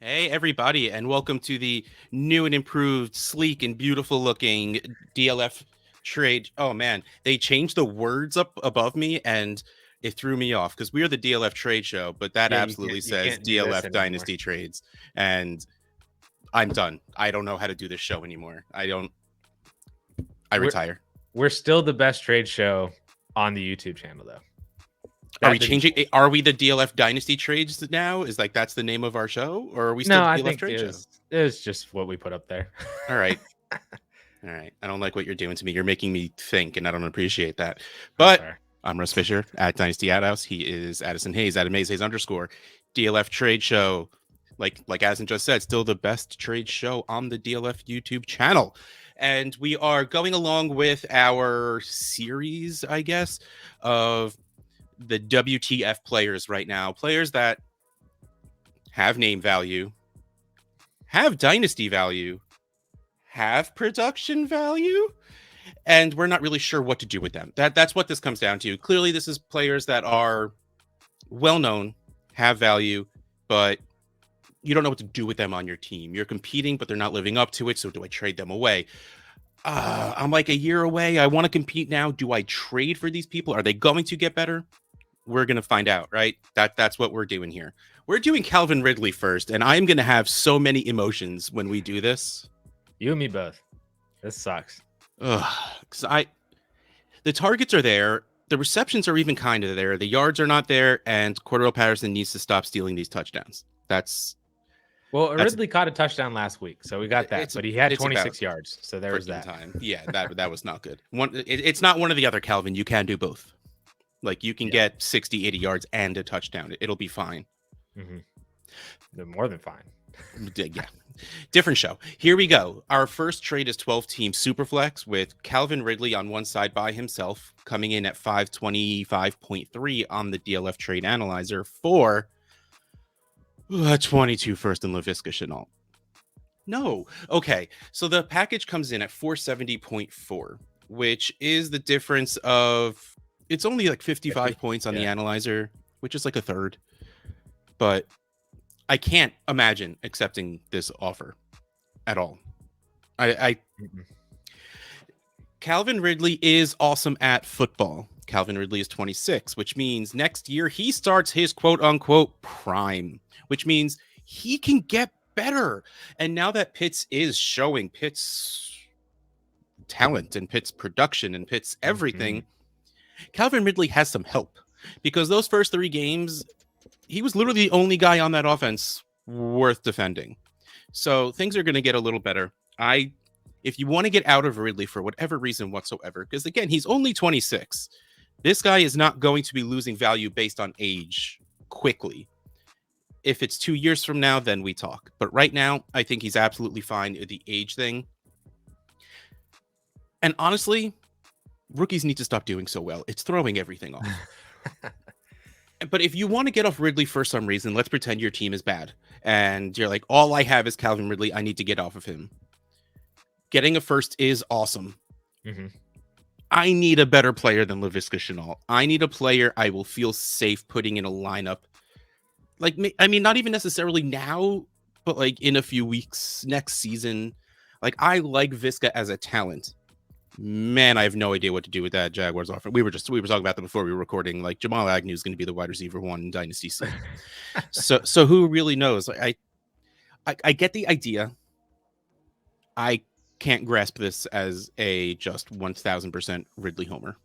Hey, everybody, and welcome to the new and improved, sleek and beautiful looking DLF Trade. Oh, man, they changed the words up above me and it threw me off because we are the DLF Trade Show, but that Yeah, absolutely you says can't do this DLF anymore. Dynasty Trades. And I'm done. I don't know how to do this show anymore. I We're retire. we're still the best trade show on the YouTube channel, though. Are we That didn't changing? change. Are we the DLF Dynasty Trades now? Is like that's the name of our show? Or are we still No, the I DLF think Trade Show? it was just what we put up there. All right. All right. I don't like what you're doing to me. You're making me think, and I don't appreciate that. That's But fair. I'm Russ Fisher at Dynasty Ad House. He is Addison Hayes, Adam Hayes underscore DLF Trade Show. Like Addison just said, still the best trade show on the DLF YouTube channel. And we are going along with our series, I guess, of the WTF players right now. Players that have name value, have dynasty value, have production value, and we're not really sure what to do with them. That's what this comes down to. Clearly, this is players that are well known, have value, but you don't know what to do with them on your team. You're competing, but they're not living up to it. So do I trade them away? I'm like a year away. I want to compete now. Do I trade for these people? Are they going to get better? We're gonna find out, right? That's what we're doing here. We're doing Calvin Ridley first, and I'm gonna have so many emotions when we do this. You and me both. This sucks. Because the targets are there, the receptions are even kind of there, the yards are not there, and Cordero Patterson needs to stop stealing these touchdowns. That's Ridley caught a touchdown last week, so we got that. But he had it's 26 about yards, so there was that. time. Yeah, that was not good. It's not one or the other, Calvin. You can do both. Like you can get 60, 80 yards and a touchdown. It'll be fine. They're more than fine. Yeah. Different show. Here we go. Our first trade is 12-team Superflex with Calvin Ridley on one side by himself, coming in at 525.3 on the DLF Trade Analyzer for 22 first and LaVisca Chenault. No. Okay. So the package comes in at 470.4, which is the difference of it's only like 55 50? points on the Yeah. analyzer, which is like a third. But I can't imagine accepting this offer at all. Calvin Ridley is awesome at football. Calvin Ridley is 26, which means next year he starts his quote unquote prime, which means he can get better. And now that Pitts is showing Pitts talent and Pitts production and Pitts everything, Calvin Ridley has some help because those first 3 games, he was literally the only guy on that offense worth defending. So things are going to get a little better. If you want to get out of Ridley for whatever reason whatsoever, because again, he's only 26. This guy is not going to be losing value based on age quickly. If it's 2 years from now, then we talk. But right now, I think he's absolutely fine with the age thing. And honestly, rookies need to stop doing so well. It's throwing everything off. But if you want to get off Ridley for some reason, let's pretend your team is bad. And you're like, all I have is Calvin Ridley. I need to get off of him. Getting a first is awesome. I need a better player than LaVisca Chenault. I need a player I will feel safe putting in a lineup. Like, I mean, not even necessarily now, but like in a few weeks, next season. Like, I like Visca as a talent. Man, I have no idea what to do with that Jaguars offer. We were talking about that before we were recording. Like Jamal Agnew is going to be the wide receiver 1 in Dynasty C. so who really knows? I get the idea. I can't grasp this as a just 1000% Ridley homer.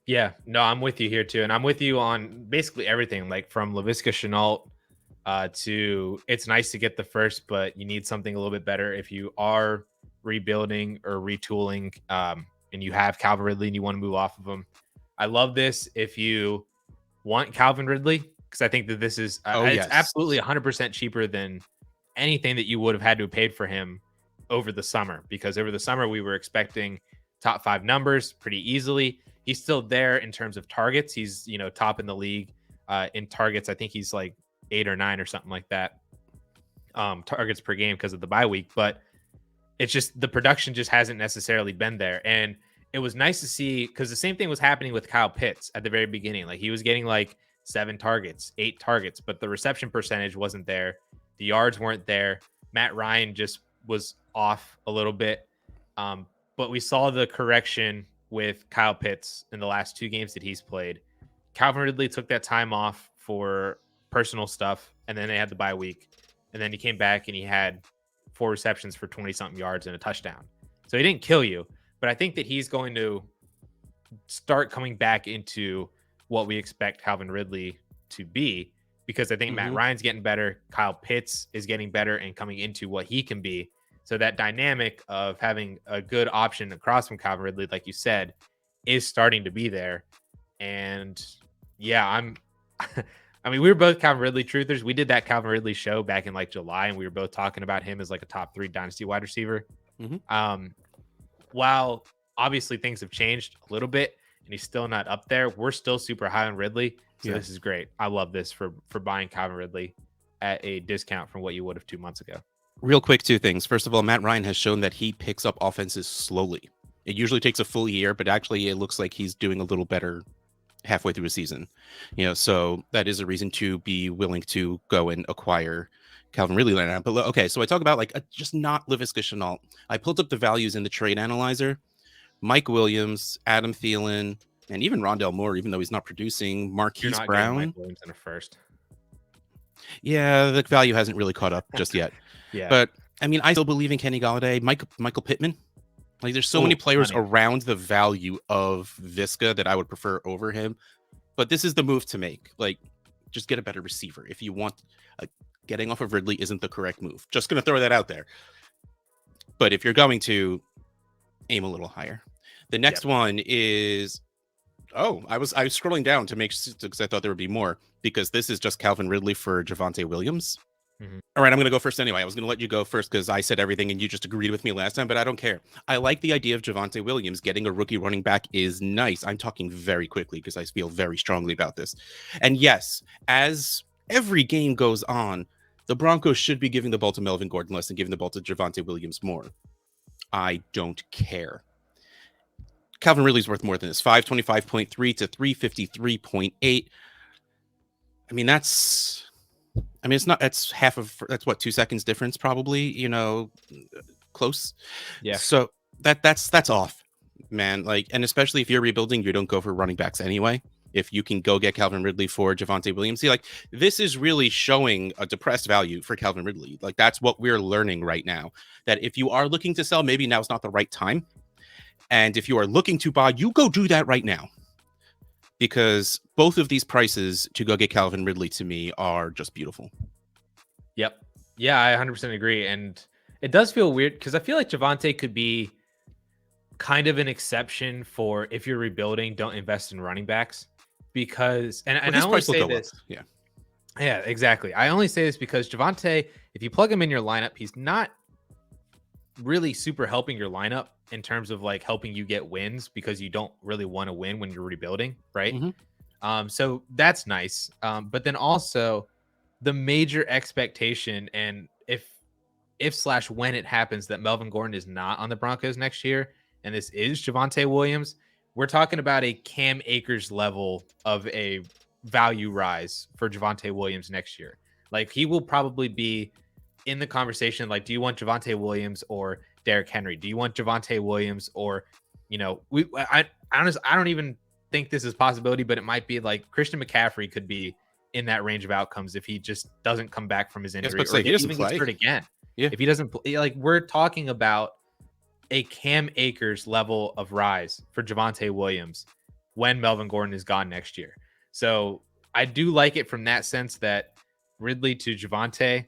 Yeah, no, I'm with you here too, and I'm with you on basically everything. Like from LaVisca Chenault to it's nice to get the first, but you need something a little bit better if you are rebuilding or retooling and you have Calvin Ridley and you want to move off of him. I love this if you want Calvin Ridley because I think that this is it's absolutely 100% cheaper than anything that you would have had to have paid for him over the summer, because over the summer we were expecting top 5 numbers pretty easily. He's still there in terms of targets. He's, top in the league in targets. I think he's like 8 or 9 or something like that. Targets per game because of the bye week, but it's just the production just hasn't necessarily been there. And it was nice to see because the same thing was happening with Kyle Pitts at the very beginning. Like he was getting like 7 targets, 8 targets, but the reception percentage wasn't there. The yards weren't there. Matt Ryan just was off a little bit. But we saw the correction with Kyle Pitts in the last 2 games that he's played. Calvin Ridley took that time off for personal stuff, and then they had the bye week. And then he came back and he had 4 receptions for 20-something yards and a touchdown. So he didn't kill you, but I think that he's going to start coming back into what we expect Calvin Ridley to be, because I think Matt Ryan's getting better. Kyle Pitts is getting better and coming into what he can be. So that dynamic of having a good option across from Calvin Ridley, like you said, is starting to be there. And yeah, I mean, we were both Calvin Ridley truthers. We did that Calvin Ridley show back in like July, and we were both talking about him as like a top 3 dynasty wide receiver. While obviously things have changed a little bit and he's still not up there, we're still super high on Ridley. So this is great. I love this for buying Calvin Ridley at a discount from what you would have 2 months ago. Real quick, 2 things. First of all, Matt Ryan has shown that he picks up offenses slowly. It usually takes a full year, but actually it looks like he's doing a little better halfway through a season. So that is a reason to be willing to go and acquire Calvin Ridley right now. But okay, so I talk about like just not Laviska Shenault. I pulled up the values in the trade analyzer. Mike Williams, Adam Thielen, and even Rondell Moore, even though he's not producing. Marquise Brown. Mike Williams in a first. Yeah, the value hasn't really caught up just yet. But I mean, I still believe in Kenny Golladay, Michael Pittman. Like, there's so many players around the value of Viska that I would prefer over him. But this is the move to make. Like, just get a better receiver. If you want, getting off of Ridley isn't the correct move. Just going to throw that out there. But if you're going to aim a little higher, the next one is. Oh, I was scrolling down to make sure because I thought there would be more, because this is just Calvin Ridley for Javonte Williams. All right, I'm going to go first anyway. I was going to let you go first because I said everything and you just agreed with me last time, but I don't care. I like the idea of Javonte Williams. Getting a rookie running back is nice. I'm talking very quickly because I feel very strongly about this. And yes, as every game goes on, the Broncos should be giving the ball to Melvin Gordon less and giving the ball to Javonte Williams more. I don't care. Calvin Ridley's worth more than this. 525.3 to 353.8. I mean, it's not, that's what, 2 seconds difference, probably, close. Yeah. So that's off, man. Like, and especially if you're rebuilding, you don't go for running backs anyway. If you can go get Calvin Ridley for Javonte Williams, see, like, this is really showing a depressed value for Calvin Ridley. Like, that's what we're learning right now, that if you are looking to sell, maybe now's not the right time. And if you are looking to buy, you go do that right now. Because both of these prices to go get Calvin Ridley to me are just beautiful. Yep. Yeah, I 100% agree. And it does feel weird because I feel like Javonte could be kind of an exception for if you're rebuilding, don't invest in running backs. Because, and I only say this. Yeah, exactly. I only say this because Javonte, if you plug him in your lineup, he's not really super helping your lineup in terms of like helping you get wins, because you don't really want to win when you're rebuilding, right? So that's nice. But then also the major expectation, and if/when it happens that Melvin Gordon is not on the Broncos next year, and this is Javonte Williams, we're talking about a Cam Akers level of a value rise for Javonte Williams next year. Like, he will probably be in the conversation. Like, do you want Javonte Williams or Derrick Henry? Do you want Javonte Williams or, I don't even think this is a possibility, but it might be like Christian McCaffrey could be in that range of outcomes if he just doesn't come back from his injury, or if he even gets hurt again. If he doesn't play, like, we're talking about a Cam Akers level of rise for Javonte Williams when Melvin Gordon is gone next year. So I do like it from that sense, that Ridley to Javonte,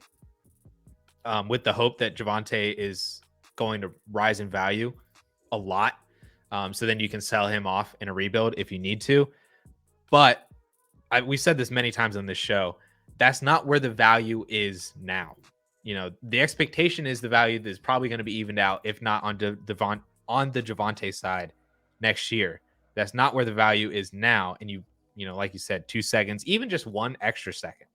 with the hope that Javonte is going to rise in value a lot. So then you can sell him off in a rebuild if you need to. But we said this many times on this show, that's not where the value is now. The expectation is the value is probably going to be evened out, if not on the Javonte side next year. That's not where the value is now. And like you said, 2 seconds, even just 1 extra second.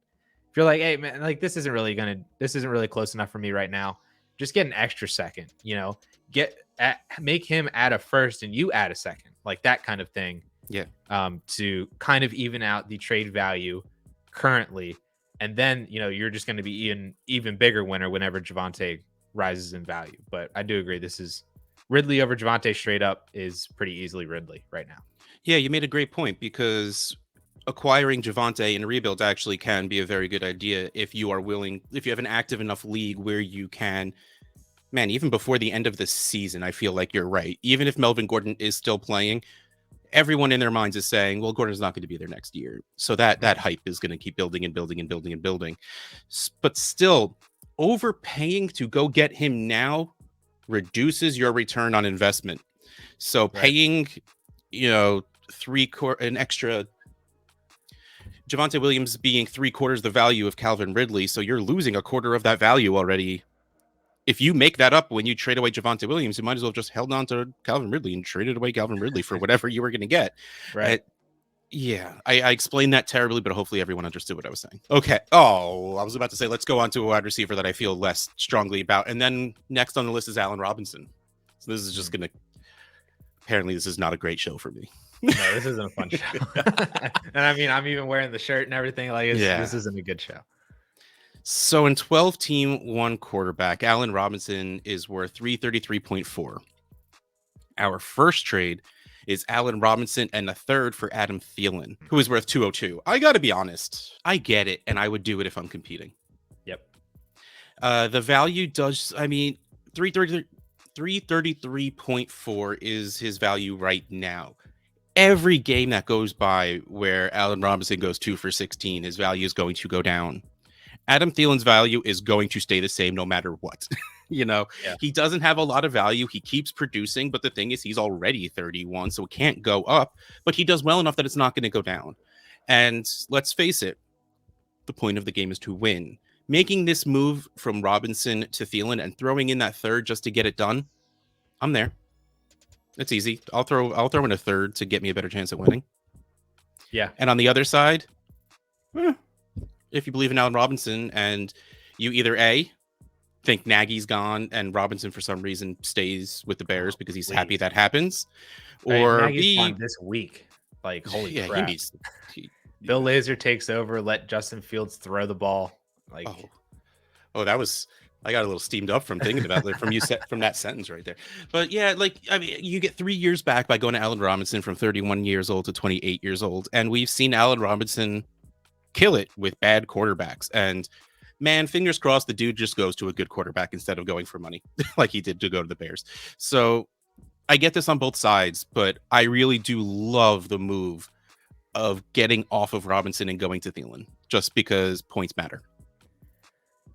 If you're like, hey man, like, this isn't really close enough for me right now, just get an extra second, make him add a first and you add a second, like that kind of thing. Yeah. To kind of even out the trade value currently. And then, you're just going to be an even bigger winner whenever Javonte rises in value. But I do agree. This is Ridley over Javonte straight up is pretty easily Ridley right now. Yeah, you made a great point, because acquiring Javonte in a rebuild actually can be a very good idea if you are willing, if you have an active enough league where you can, man, even before the end of the season, I feel like you're right. Even if Melvin Gordon is still playing, everyone in their minds is saying, well, Gordon's not going to be there next year. So that hype is going to keep building and building and building and building. But still, overpaying to go get him now reduces your return on investment. So paying, an extra, Javonte Williams being 3/4 the value of Calvin Ridley, so you're losing a quarter of that value already. If you make that up when you trade away Javonte Williams, you might as well have just held on to Calvin Ridley and traded away Calvin Ridley for whatever you were going to get. Right. I explained that terribly, but hopefully everyone understood what I was saying. Okay. Oh, I was about to say, let's go on to a wide receiver that I feel less strongly about. And then next on the list is Allen Robinson. So this is just going to, apparently this is not a great show for me. No, this isn't a fun show. And I mean, I'm even wearing the shirt and everything. Like, this isn't a good show. So in 12-team, one quarterback, Allen Robinson is worth 333.4. Our first trade is Allen Robinson and a third for Adam Thielen, who is worth 202. I got to be honest. I get it, and I would do it if I'm competing. Yep. The value does, 333.4 is his value right now. Every game that goes by where Allen Robinson goes 2 for 16, his value is going to go down. Adam Thielen's value is going to stay the same no matter what. He doesn't have a lot of value. He keeps producing, but the thing is, he's already 31, so it can't go up. But he does well enough that it's not going to go down. And let's face it, the point of the game is to win. Making this move from Robinson to Thielen and throwing in that third just to get it done, I'm there. It's easy. I'll throw in a third to get me a better chance at winning. Yeah. And on the other side, if you believe in Allen Robinson and you either A, think Nagy's gone and Robinson for some reason stays with the Bears because he's happy that happens, or Nagy's gone this week. Like, holy crap. Bill Lazor takes over, let Justin Fields throw the ball. Like, that was, I got a little steamed up from thinking about it from that sentence right there. But yeah, you get 3 years back by going to Allen Robinson from 31 years old to 28 years old. And we've seen Allen Robinson kill it with bad quarterbacks. And man, fingers crossed the dude just goes to a good quarterback instead of going for money like he did to go to the Bears. So I get this on both sides, but I really do love the move of getting off of Robinson and going to Thielen just because points matter.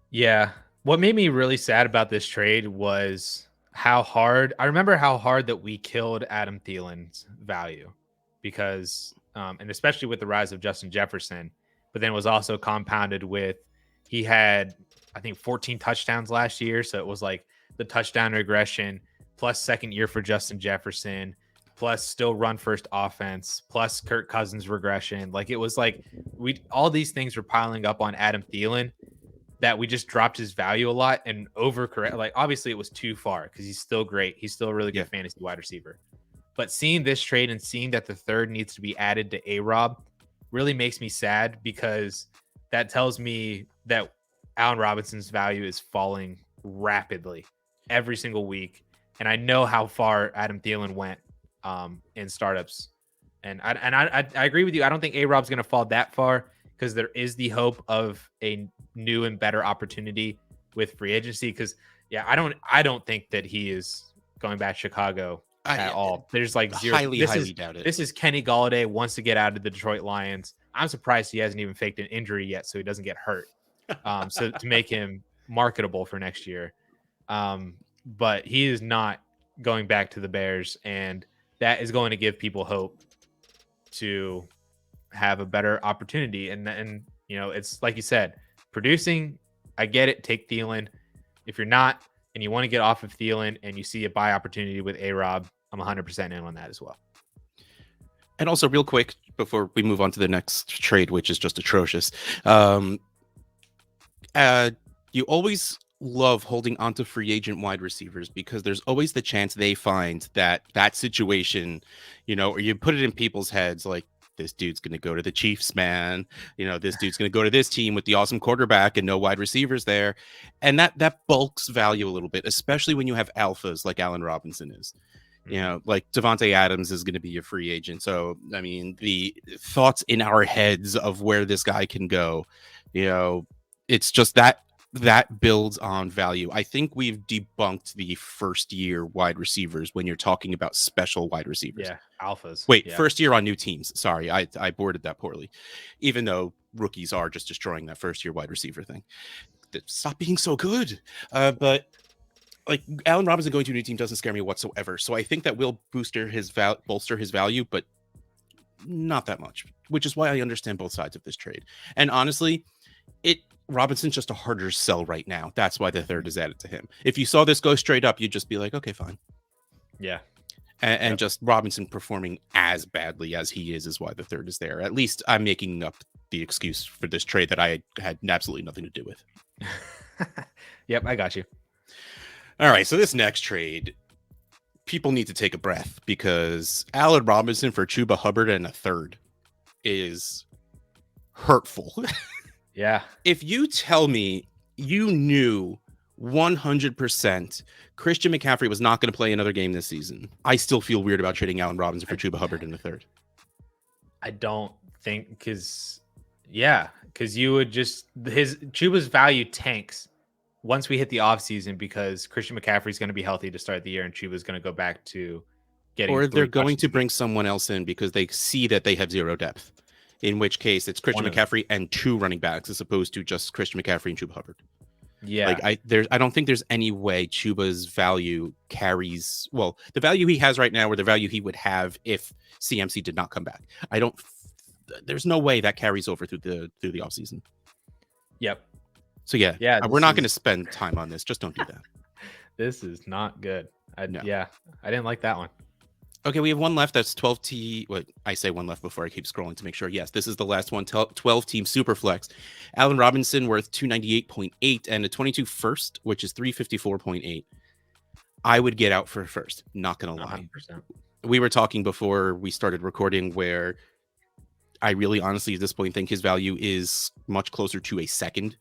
Yeah. What made me really sad about this trade was I remember how hard that we killed Adam Thielen's value because, and especially with the rise of Justin Jefferson, but then it was also compounded with, he had, I think, 14 touchdowns last year. So it was like the touchdown regression plus second year for Justin Jefferson, plus still run first offense, plus Kirk Cousins regression. Like, it was like all these things were piling up on Adam Thielen that we just dropped his value a lot and overcorrect. Like, obviously it was too far because he's still great. He's still a really good fantasy wide receiver. But seeing this trade and seeing that the third needs to be added to A-Rob really makes me sad, because that tells me that Allen Robinson's value is falling rapidly every single week. And I know how far Adam Thielen went in startups. And I agree with you. I don't think A-Rob's going to fall that far, because there is the hope of a new and better opportunity with free agency. Because I don't think that he is going back to Chicago at all. There's like zero. Highly doubt it. This is Kenny Golladay wants to get out of the Detroit Lions. I'm surprised he hasn't even faked an injury yet, so he doesn't get hurt. So to make him marketable for next year. But he is not going back to the Bears, and that is going to give people hope to have a better opportunity. And it's like you said, producing, I get it, take Thielen. If you're not and you want to get off of Thielen and you see a buy opportunity with A-Rob, I'm 100% in on that as well. And also, real quick, before we move on to the next trade, which is just atrocious, you always love holding onto free agent wide receivers, because there's always the chance they find that situation, or you put it in people's heads like, this dude's going to go to the Chiefs, man. This dude's going to go to this team with the awesome quarterback and no wide receivers there. And that bulks value a little bit, especially when you have alphas like Allen Robinson is. Like Devontae Adams is going to be a free agent. So, I mean, the thoughts in our heads of where this guy can go, it's just that builds on value. I think we've debunked the first year wide receivers when you're talking about special wide receivers. Yeah, alphas. Wait, yeah. First year on new teams. Sorry, I boarded that poorly. Even though rookies are just destroying that first year wide receiver thing. Stop being so good. But like Allen Robinson going to a new team doesn't scare me whatsoever. So I think that will bolster his value, but not that much, which is why I understand both sides of this trade. And honestly, Robinson's just a harder sell right now. That's why the third is added to him. If you saw this go straight up, you'd just be like, okay, fine. Yeah. And just Robinson performing as badly as he is why the third is there. At least I'm making up the excuse for this trade that I had absolutely nothing to do with. Yep, I got you. All right, so this next trade, people need to take a breath because Allen Robinson for Chuba Hubbard and a third is hurtful. Yeah. If you tell me you knew 100% Christian McCaffrey was not going to play another game this season, I still feel weird about trading Allen Robinson for Chuba Hubbard in the third. I don't think because you would Chuba's value tanks once we hit the offseason because Christian McCaffrey is going to be healthy to start the year and Chuba's going to go back to getting. Or they're going to bring someone else in because they see that they have zero depth. In which case, it's Christian McCaffrey and two running backs as opposed to just Christian McCaffrey and Chuba Hubbard. Yeah, like I don't think there's any way Chuba's value carries the value he has right now, or the value he would have if CMC did not come back. There's no way that carries over through the offseason. Yep. So yeah, we're not going to spend time on this. Just don't do that. This is not good. No. Yeah, I didn't like that one. Okay, we have one left. That's 12T. What I say one left before I keep scrolling to make sure. Yes, this is the last one. 12-team Superflex. Allen Robinson worth 298.8 and a 22 first, which is 354.8. I would get out for a first. Not gonna lie. 100%. We were talking before we started recording where I really honestly at this point think his value is much closer to a second.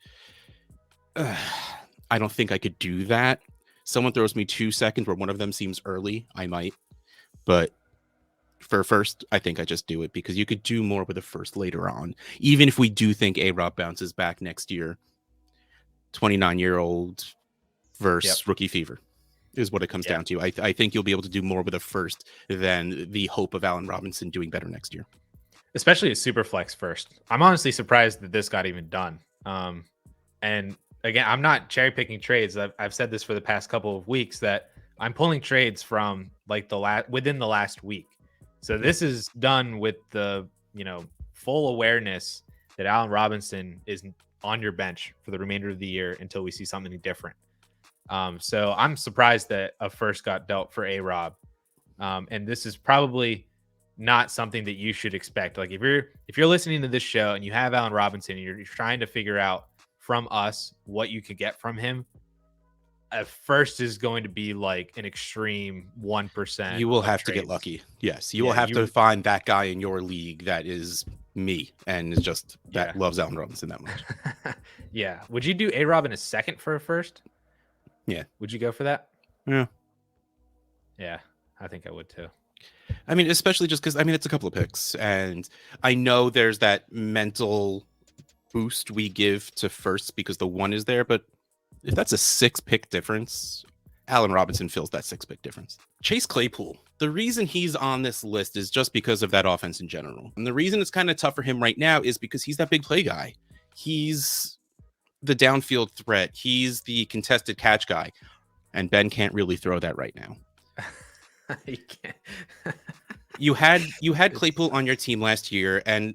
I don't think I could do that. Someone throws me 2 seconds where one of them seems early, I might. But for first, I think I just do it because you could do more with a first later on. Even if we do think A-Rob bounces back next year, 29-year-old versus rookie fever is what it comes down to. I think you'll be able to do more with a first than the hope of Allen Robinson doing better next year. Especially a super flex first. I'm honestly surprised that this got even done. And again, I'm not cherry picking trades. I've said this for the past couple of weeks that I'm pulling trades from like within the last week. So this is done with the, full awareness that Allen Robinson is on your bench for the remainder of the year until we see something different. So I'm surprised that a first got dealt for A-Rob. And this is probably not something that you should expect. Like if you're listening to this show and you have Allen Robinson and you're trying to figure out from us what you could get from him, at first is going to be like an extreme 1%. You will have to get lucky. Yes, you will have to find that guy in your league that is me and is just that loves Allen Robinson that much. Yeah. Would you do A-Rob in a second for a first? Yeah. Would you go for that? Yeah. Yeah, I think I would too. I mean, especially just because it's a couple of picks, and I know there's that mental boost we give to firsts because the one is there, but if that's a 6-pick difference, Allen Robinson fills that 6-pick difference. Chase Claypool, the reason he's on this list is just because of that offense in general. And the reason it's kind of tough for him right now is because he's that big play guy. He's the downfield threat. He's the contested catch guy. And Ben can't really throw that right now. He can't. You had Claypool on your team last year, and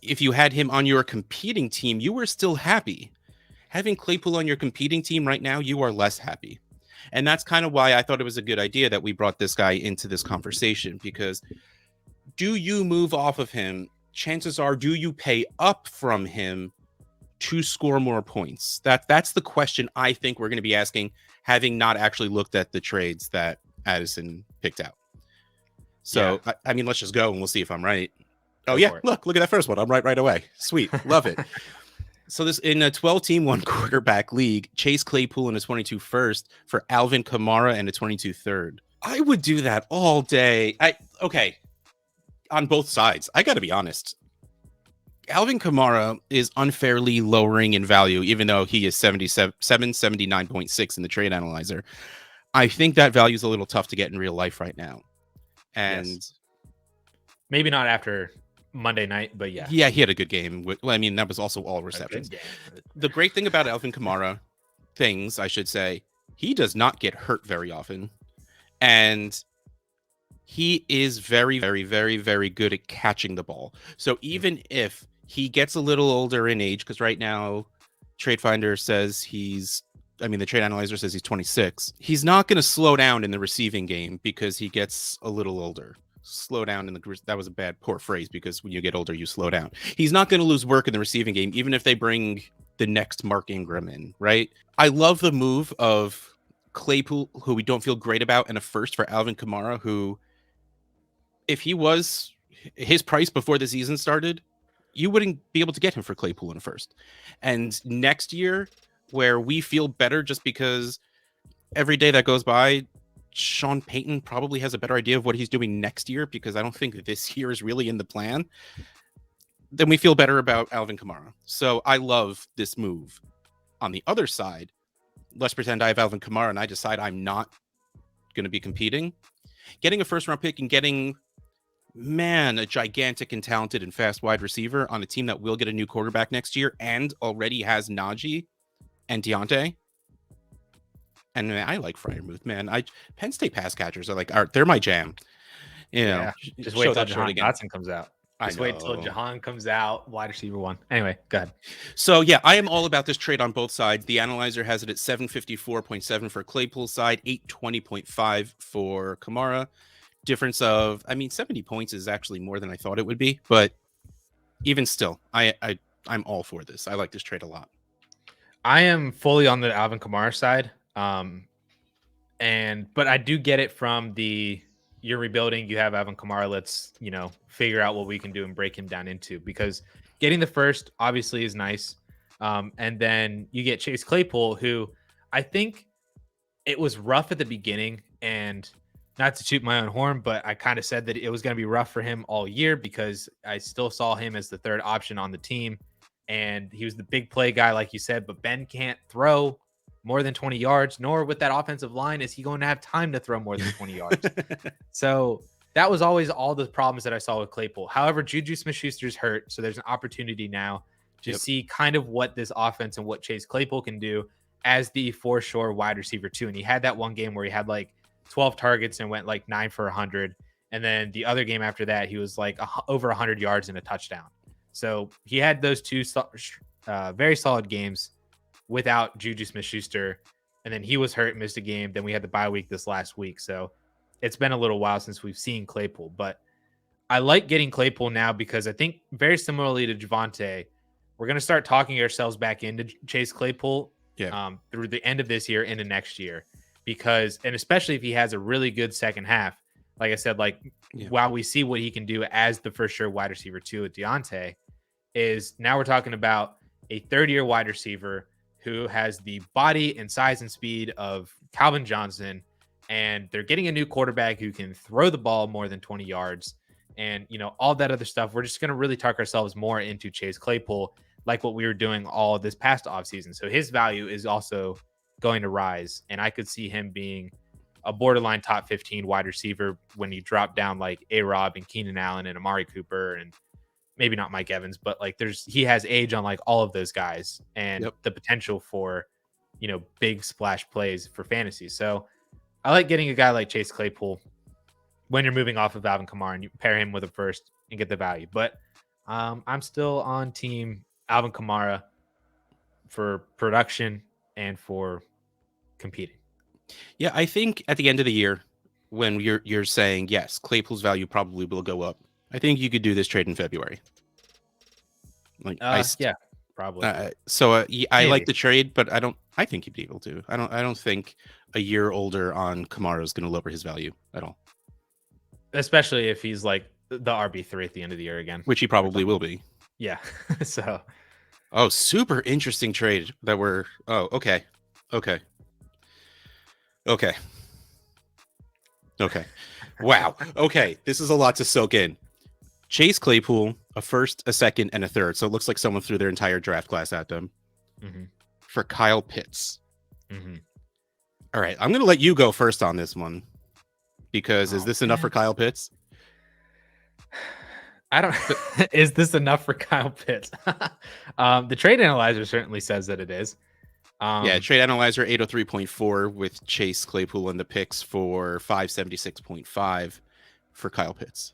if you had him on your competing team, you were still happy. Having Claypool on your competing team right now, you are less happy. And that's kind of why I thought it was a good idea that we brought this guy into this conversation, because do you move off of him? Chances are, do you pay up from him to score more points? That's the question I think we're going to be asking, having not actually looked at the trades that Addison picked out. So, let's just go and we'll see if I'm right. Oh, Go yeah. for it. Look at that first one. I'm right away. Sweet. Love it. So this in a 12-team one quarterback league, Chase Claypool in a 22 first for Alvin Kamara and a 22 third. I would do that all day. Okay. On both sides. I got to be honest. Alvin Kamara is unfairly lowering in value, even though he is 79.6 in the trade analyzer. I think that value is a little tough to get in real life right now. And Yes. Maybe not after Monday night, but yeah. Yeah, he had a good game. Well, I mean, that was also all receptions. The great thing about Alvin Kamara, I should say, he does not get hurt very often. And he is very, very, very, very good at catching the ball. So even if he gets a little older in age, because right now, Trade Finder says the trade analyzer says he's 26. He's not going to slow down in the receiving game because he gets a little older. Slow down that was a poor phrase, because when you get older, you slow down. He's not going to lose work in the receiving game, even if they bring the next Mark Ingram in, right? I love the move of Claypool, who we don't feel great about, and a first for Alvin Kamara, who, if he was his price before the season started, you wouldn't be able to get him for Claypool in a first. And next year, where we feel better just because every day that goes by, Sean Payton probably has a better idea of what he's doing next year, because I don't think this year is really in the plan, then we feel better about Alvin Kamara. So I love this move. On the other side, let's pretend I have Alvin Kamara and I decide I'm not going to be competing. Getting a first round pick and getting, a gigantic and talented and fast wide receiver on a team that will get a new quarterback next year and already has Najee and Deontay. And I like Freiermuth, man. Penn State pass catchers they're my jam. Just wait till Jahan Dotson comes out. Wait till Jahan comes out, wide receiver 1. Anyway, go ahead. So yeah, I am all about this trade on both sides. The analyzer has it at 754.7 for Claypool's side, 820.5 for Kamara. Difference of, 70 points is actually more than I thought it would be, but even still, I'm all for this. I like this trade a lot. I am fully on the Alvin Kamara side. But I do get it from you're rebuilding, you have Alvin Kamara, let's, figure out what we can do and break him down into, because getting the first obviously is nice. And then you get Chase Claypool, who I think it was rough at the beginning, and not to toot my own horn, but I kind of said that it was going to be rough for him all year, because I still saw him as the third option on the team. And he was the big play guy, like you said, but Ben can't throw more than 20 yards, nor with that offensive line is he going to have time to throw more than 20 yards. So that was always all the problems that I saw with Claypool. However, Juju Smith-Schuster's hurt, so there's an opportunity now to see kind of what this offense and what Chase Claypool can do as the for sure wide receiver 2. And he had that one game where he had 12 targets and went 9 for 100. And then the other game after that, he was over 100 yards and a touchdown. So he had those two very solid games without Juju Smith-Schuster, and then he was hurt, missed a game. Then we had the bye week this last week. So it's been a little while since we've seen Claypool, but I like getting Claypool now because I think very similarly to Javonte, we're going to start talking ourselves back into Chase Claypool through the end of this year into next year, and especially if he has a really good second half, like I said, while we see what he can do as the for sure wide receiver 2 with Deontay, is now we're talking about a third-year wide receiver who has the body and size and speed of Calvin Johnson, and they're getting a new quarterback who can throw the ball more than 20 yards and, all that other stuff. We're just going to really talk ourselves more into Chase Claypool, like what we were doing all this past offseason. So his value is also going to rise, and I could see him being a borderline top 15 wide receiver when you drop down like A-Rob and Keenan Allen and Amari Cooper and maybe not Mike Evans, but he has age on all of those guys and the potential for, big splash plays for fantasy. So I like getting a guy like Chase Claypool when you're moving off of Alvin Kamara and you pair him with a first and get the value. But I'm still on team Alvin Kamara for production and for competing. Yeah, I think at the end of the year, when you're saying, yes, Claypool's value probably will go up, I think you could do this trade in February. Yeah, probably. I like the trade, but I think you'd be able to. I don't think a year older on Kamara is going to lower his value at all. Especially if he's the RB3 at the end of the year again, which he probably will be. Yeah. So. Oh, super interesting trade that we're. Oh, okay. Wow. Okay, this is a lot to soak in. Chase Claypool, a first, a second, and a third. So it looks like someone threw their entire draft class at them. For Kyle Pitts. All right, I'm going to let you go first on this one, because is this enough for Kyle Pitts? I don't. Is this enough for Kyle Pitts? The trade analyzer certainly says that it is. Yeah, trade analyzer 803.4 with Chase Claypool in the picks for 576.5 for Kyle Pitts.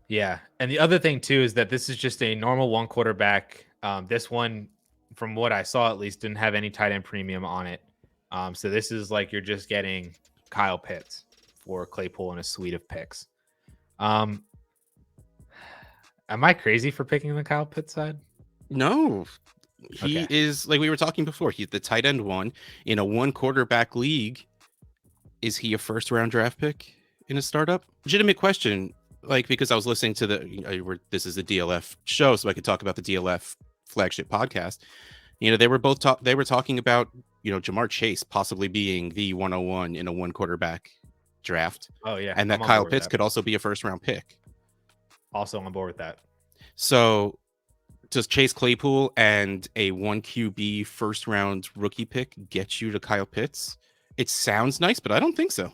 Yeah, and the other thing too is that this is just a normal one quarterback. This one, from what I saw at least, didn't have any tight end premium on it. So this is like you're just getting Kyle Pitts for Claypool in a suite of picks. Am I crazy for picking the Kyle Pitts side? No. He is, like we were talking before, he's the tight end one in a one quarterback league. Is he a first round draft pick in a startup? Legitimate question. Like, because I was listening to this is a DLF show, so I could talk about the DLF flagship podcast. They were talking about, Jamar Chase possibly being the 101 in a one quarterback draft. Oh yeah. And that Kyle Pitts could also be a first round pick. Also on board with that. So does Chase Claypool and a 1 QB first round rookie pick get you to Kyle Pitts? It sounds nice, but I don't think so.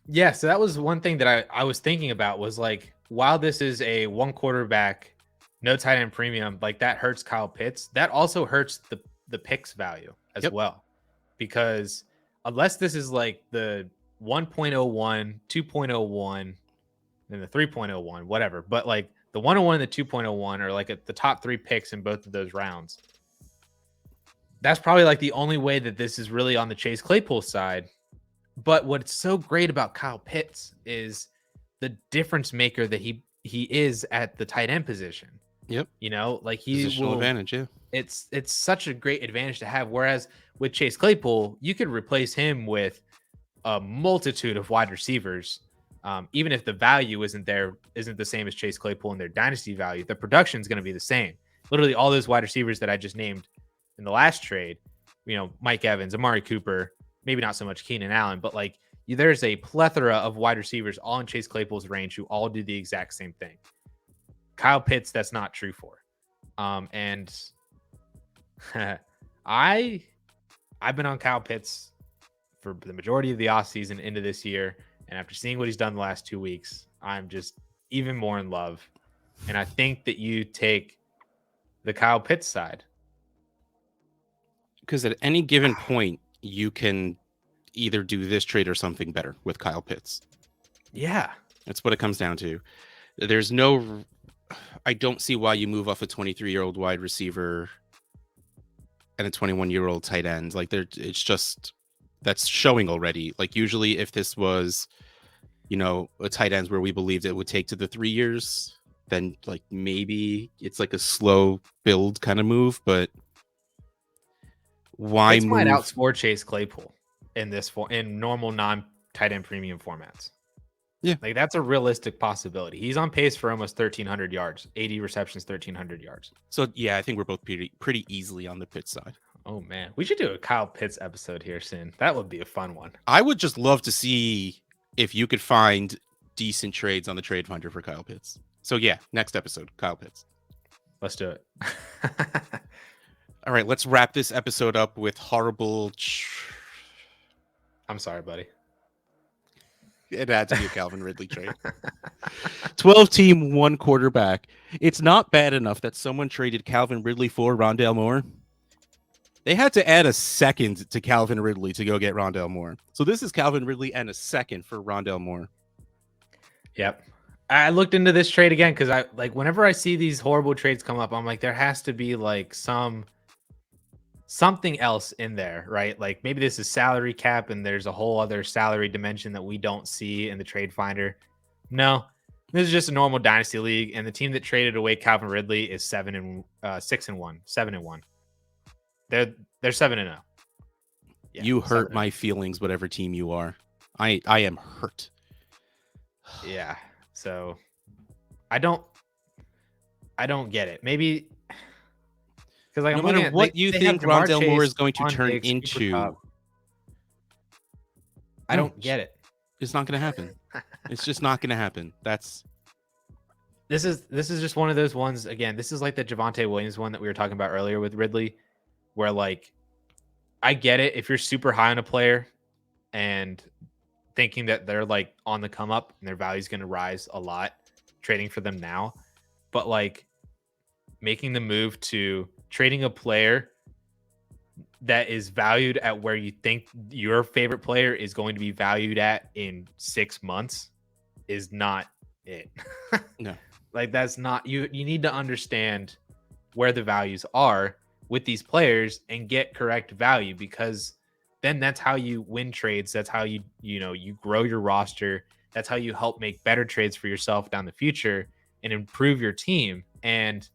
Yeah, so that was one thing that I was thinking about was like, while this is a one quarterback, no tight end premium, like that hurts Kyle Pitts. That also hurts the picks value as well. Because unless this is like the 1.01, 2.01, and the 3.01, whatever, but like the 101 and the 2.01 are like at the top 3 picks in both of those rounds. That's probably like the only way that this is really on the Chase Claypool side. But what's so great about Kyle Pitts is the difference maker that he is at the tight end position. Yep. Like positional advantage. Yeah. It's such a great advantage to have. Whereas with Chase Claypool, you could replace him with a multitude of wide receivers. Even if the value isn't the same as Chase Claypool in their dynasty value, the production is going to be the same. Literally all those wide receivers that I just named in the last trade, Mike Evans, Amari Cooper, maybe not so much Keenan Allen, but like there's a plethora of wide receivers all in Chase Claypool's range who all do the exact same thing. Kyle Pitts, that's not true for. And I've been on Kyle Pitts for the majority of the offseason into this year. And after seeing what he's done the last 2 weeks, I'm just even more in love. And I think that you take the Kyle Pitts side. Because at any given point, you can either do this trade or something better with Kyle Pitts. Yeah. That's what it comes down to. I don't see why you move off a 23-year-old wide receiver and a 21-year-old tight end. Like, it's just, that's showing already. Like, usually if this was, a tight end where we believed it would take to the 3 years, then like maybe it's like a slow build kind of move, but why Pitts move? Might outscore Chase Claypool in normal non-tight end premium formats. Yeah. Like that's a realistic possibility. He's on pace for almost 1,300 yards, 80 receptions, 1,300 yards. So yeah, I think we're both pretty easily on the Pitts side. Oh man, we should do a Kyle Pitts episode here soon. That would be a fun one. I would just love to see if you could find decent trades on the Trade Finder for Kyle Pitts. So yeah, next episode, Kyle Pitts. Let's do it. All right, let's wrap this episode up with horrible. I'm sorry, buddy. It had to be a Calvin Ridley trade. 12-team, one quarterback. It's not bad enough that someone traded Calvin Ridley for Rondale Moore. They had to add a second to Calvin Ridley to go get Rondale Moore. So this is Calvin Ridley and a second for Rondale Moore. Yep. I looked into this trade again because I like whenever I see these horrible trades come up, I'm like, there has to be like something else in there, right? Like maybe this is salary cap and there's a whole other salary dimension that we don't see in the Trade Finder. No, this is just a normal dynasty league, and the team that traded away Calvin Ridley is 7-1. They're 7-0. Yeah, you hurt my feelings, whatever team you are. I am hurt. Yeah. So I don't get it. Maybe because like No I'm matter looking at what you they have think Jamar Rondale Moore Chase, is going to Stephon turn Diggs, Cooper Kupp. into, I no, don't get it. it's not going to happen. It's just not going to happen. This is just one of those ones. Again, this is like the Javonte Williams one that we were talking about earlier with Ridley, where like I get it if you're super high on a player and thinking that they're like on the come up and their value is going to rise a lot, trading for them now, but like making the move to trading a player that is valued at where you think your favorite player is going to be valued at in 6 months is not it. No. Like that's not you need to understand where the values are with these players and get correct value, because then that's how you win trades. That's how you grow your roster. That's how you help make better trades for yourself down the future and improve your team. And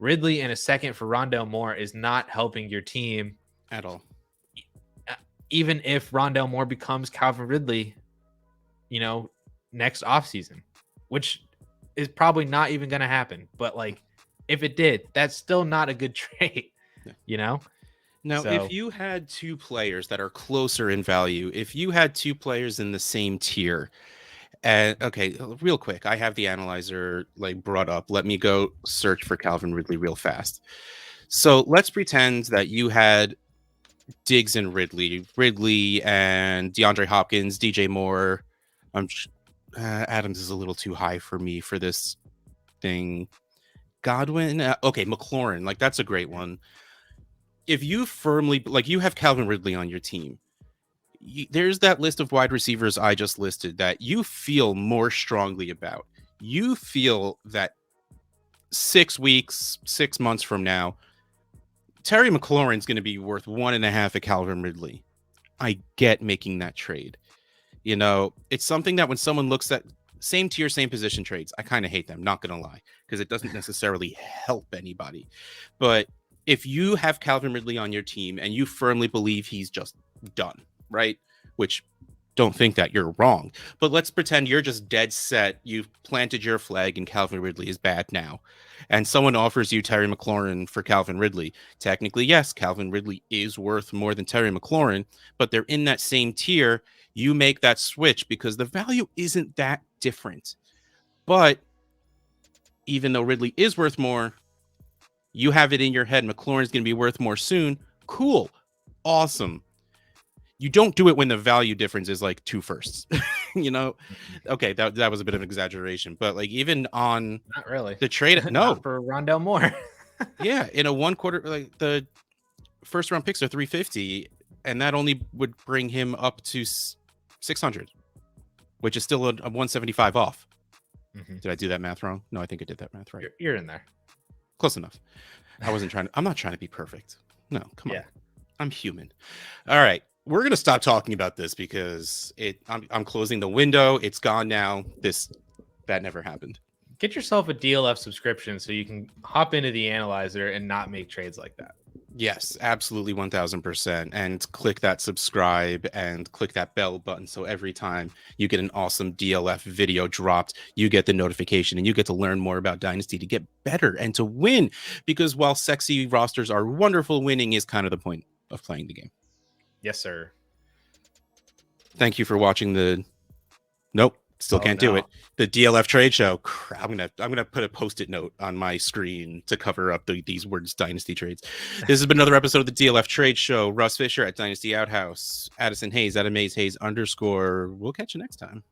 Ridley in a second for Rondale Moore is not helping your team at all. Even if Rondale Moore becomes Calvin Ridley, next offseason, which is probably not even going to happen. But like, if it did, that's still not a good trade, Now, if you had two players that are closer in value, if you had two players in the same tier, and okay, real quick, I have the analyzer like brought up. Let me go search for Calvin Ridley real fast. So let's pretend that you had Diggs and Ridley and DeAndre Hopkins, DJ Moore. Adams is a little too high for me for this thing. Godwin, okay, McLaurin, like that's a great one. If you firmly like you have Calvin Ridley on your team, there's that list of wide receivers I just listed that you feel more strongly about. You feel that 6 weeks, 6 months from now, Terry McLaurin's going to be worth 1.5 of Calvin Ridley. I get making that trade. It's something that when someone looks at same tier, same position trades, I kind of hate them, not going to lie, because it doesn't necessarily help anybody. But if you have Calvin Ridley on your team and you firmly believe he's just done, right? Which don't think that, you're wrong. But let's pretend you're just dead set. You've planted your flag and Calvin Ridley is bad now. And someone offers you Terry McLaurin for Calvin Ridley. Technically, yes, Calvin Ridley is worth more than Terry McLaurin, but they're in that same tier. You make that switch because the value isn't that different. But even though Ridley is worth more, you have it in your head, McLaurin's going to be worth more soon. Cool. Awesome. You don't do it when the value difference is like 2 firsts. Okay, that was a bit of an exaggeration, but like even on not really the trade, no, not for Rondale Moore. Yeah, in a 1 quarter, like the first round picks are 350, and that only would bring him up to 600, which is still a 175 off. Mm-hmm. Did I do that math wrong? No, I think I did that math right. You're in there. Close enough. I'm not trying to be perfect. No, come on. I'm human. All right. We're going to stop talking about this because I'm closing the window. It's gone now. That never happened. Get yourself a DLF subscription so you can hop into the analyzer and not make trades like that. Yes, absolutely 1000%. And click that subscribe and click that bell button. So every time you get an awesome DLF video dropped, you get the notification and you get to learn more about Dynasty to get better and to win. Because while sexy rosters are wonderful, winning is kind of the point of playing the game. Yes, sir. Thank you for watching Nope. Still can't do it. The DLF Trade Show. I'm gonna put a Post-it note on my screen to cover up these words Dynasty trades. This has been another episode of the DLF Trade Show. Russ Fisher at Dynasty Outhouse. Addison Hayes at @AmazeHayes_. We'll catch you next time.